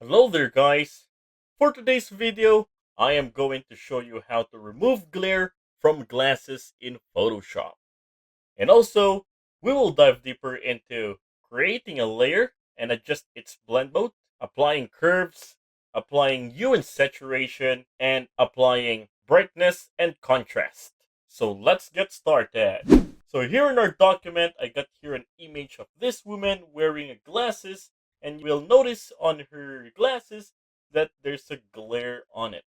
Hello there guys! For today's video, I am going to show you how to remove glare from glasses in Photoshop. And also, we will dive deeper into creating a layer and adjust its blend mode, applying curves, applying hue and saturation, and applying brightness and contrast. So let's get started. So here in our document, I got here an image of this woman wearing glasses, and you will notice on her glasses that there's a glare on it.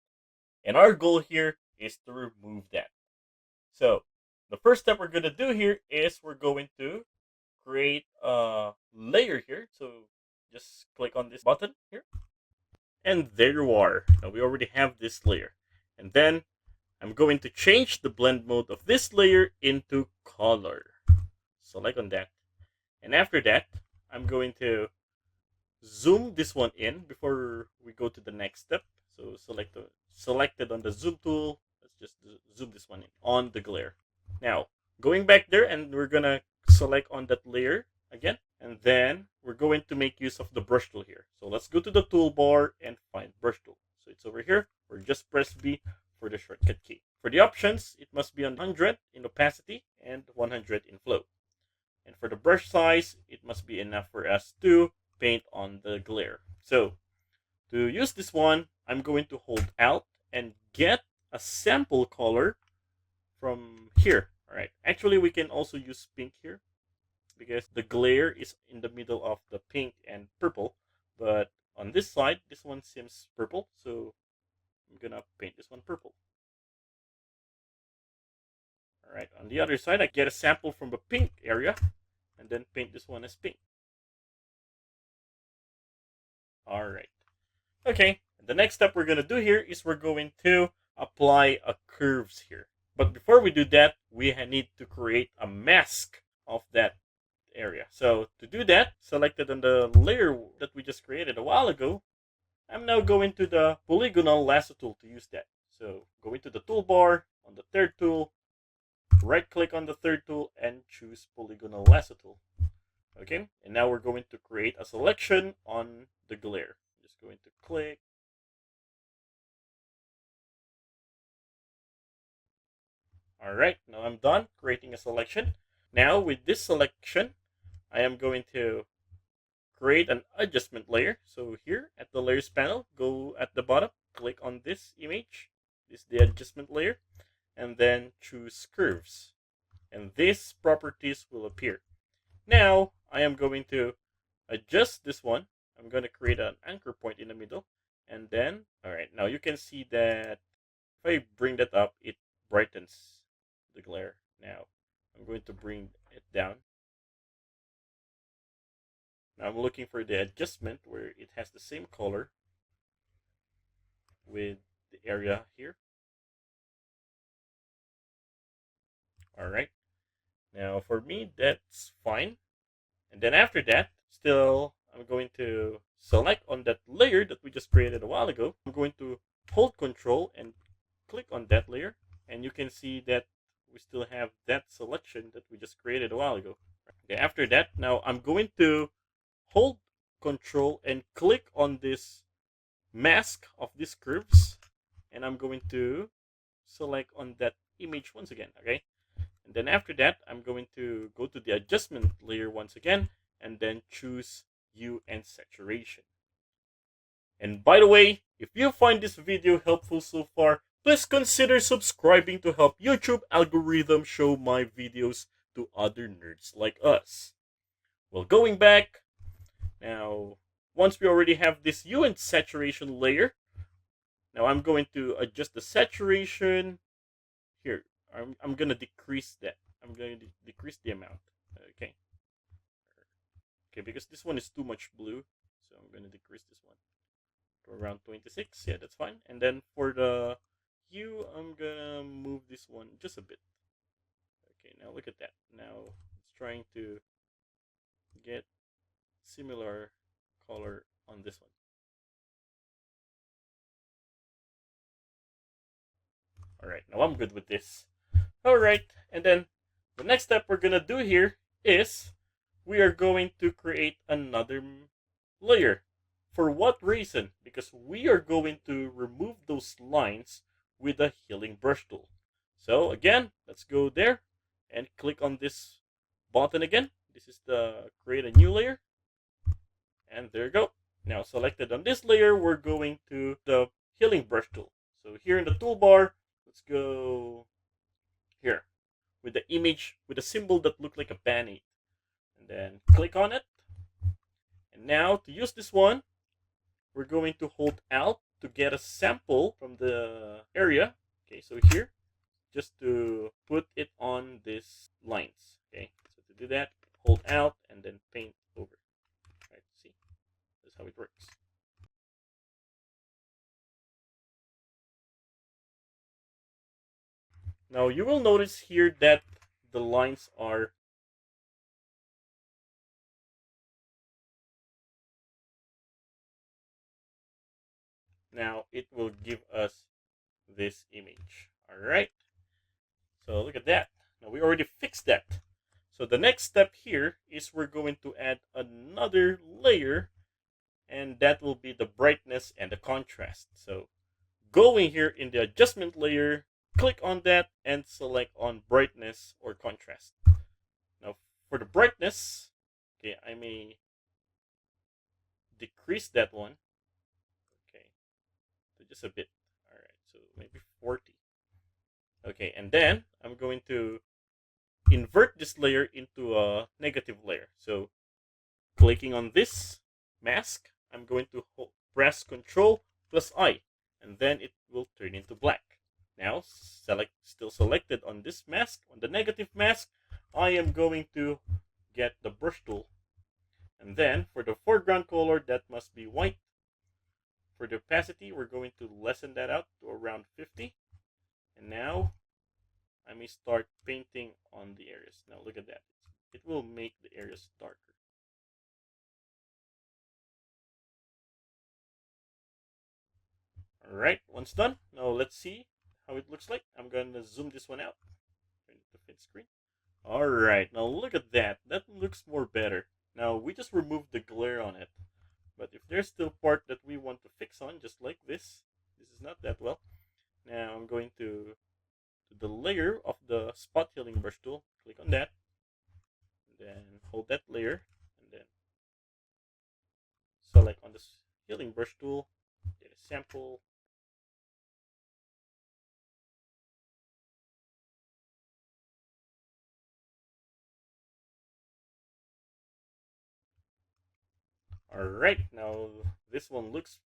And our goal here is to remove that. So the first step we're going to do here is we're going to create a layer here. So just click on this button here. And there you are. Now we already have this layer. And then I'm going to change the blend mode of this layer into color. Select on that. And after that, I'm going to zoom this one in before we go to the next step. So selected on the zoom tool. Let's just zoom this one in on the glare. Now, going back there, and we're gonna select on that layer again, and then we're going to make use of the brush tool here. So let's go to the toolbar and find brush tool. So it's over here, or just press B for the shortcut key. For the options, it must be on 100 in opacity and 100 in flow. And for the brush size, it must be enough for us to paint on the glare. So to use this one, I'm going to hold Alt and get a sample color from here. All right. Actually, we can also use pink here because the glare is in the middle of the pink and purple. But on this side, this one seems purple. So I'm going to paint this one purple. All right. On the other side, I get a sample from the pink area and then paint this one as pink. All right. Okay. The next step we're going to do here is we're going to apply a curves here. But before we do that, we need to create a mask of that area. So to do that, selected on the layer that we just created a while ago, I'm now going to the polygonal lasso tool to use that. So go into the toolbar on the third tool, right click on the third tool and choose polygonal lasso tool. Okay, and now we're going to create a selection on the glare. Just going to click. All right, now I'm done creating a selection. Now with this selection, I am going to create an adjustment layer. So here at the layers panel, go at the bottom, click on this image. This is the adjustment layer, and then choose curves. And these properties will appear. Now I am going to adjust this one. I'm going to create an anchor point in the middle. And then, all right, now you can see that if I bring that up, it brightens the glare. Now I'm going to bring it down. Now I'm looking for the adjustment where it has the same color with the area here. All right. Now for me, that's fine. And then after that, still, I'm going to select on that layer that we just created a while ago. I'm going to hold Control and click on that layer. And you can see that we still have that selection that we just created a while ago. Okay, after that, now I'm going to hold Control and click on this mask of these curves. And I'm going to select on that image once again, okay? And then after that, I'm going to go to the adjustment layer once again and then choose hue and saturation. And by the way, if you find this video helpful so far, please consider subscribing to help YouTube algorithm show my videos to other nerds like us. Well, going back, now, once we already have this hue and saturation layer, now I'm going to adjust the saturation here. I'm going to decrease that. I'm going to decrease the amount. Okay. Okay, because this one is too much blue. So I'm going to decrease this one to around 26. Yeah, that's fine. And then for the hue, I'm going to move this one just a bit. Okay, now look at that. Now it's trying to get similar color on this one. All right, now I'm good with this. All right, and then the next step we're gonna do here is we are going to create another layer For what reason? Because we are going to remove those lines with the healing brush tool. So again, let's go there and click on this button again. This is the create a new layer. And there you go. Now selected on this layer, we're going to the healing brush tool. So here in the toolbar, let's go here with the image with a symbol that looked like a band-aid. And then click on it. And now to use this one, we're going to hold Alt to get a sample from the area. Okay, so here, just to put it on these lines. Okay, so to do that, hold Alt and then paint over. Right, see, that's how it works. Now you will notice here that the lines are now it will give us this image. All right. So look at that. Now we already fixed that. So the next step here is we're going to add another layer, and that will be the brightness and the contrast. So going here in the adjustment layer, click on that and select on brightness or contrast. Now for the brightness, okay, I may decrease that one. Okay, so just a bit. All right, so maybe 40. Okay, and then I'm going to invert this layer into a negative layer. So clicking on this mask, I'm going to press Ctrl plus I, and then it will turn into black. Now, still selected on this mask, on the negative mask, I am going to get the brush tool. And then for the foreground color, that must be white. For the opacity, we're going to lessen that out to around 50. And now I may start painting on the areas. Now look at that. It will make the areas darker. Alright, once done, now let's see how it looks like. I'm going to zoom this one out. Turn it to fit screen. Alright, now look at that. That looks more better. Now we just removed the glare on it. But if there's still part that we want to fix on, just like this is not that well. Now I'm going to the layer of the spot healing brush tool. Click on that. And then hold that layer. And then select on this healing brush tool. Get a sample. Alright, now this one looks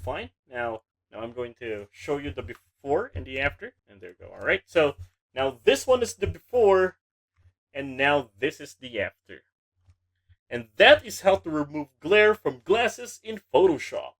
fine. Now I'm going to show you the before and the after. And there you go. Alright, so now this one is the before, and now this is the after. And that is how to remove glare from glasses in Photoshop.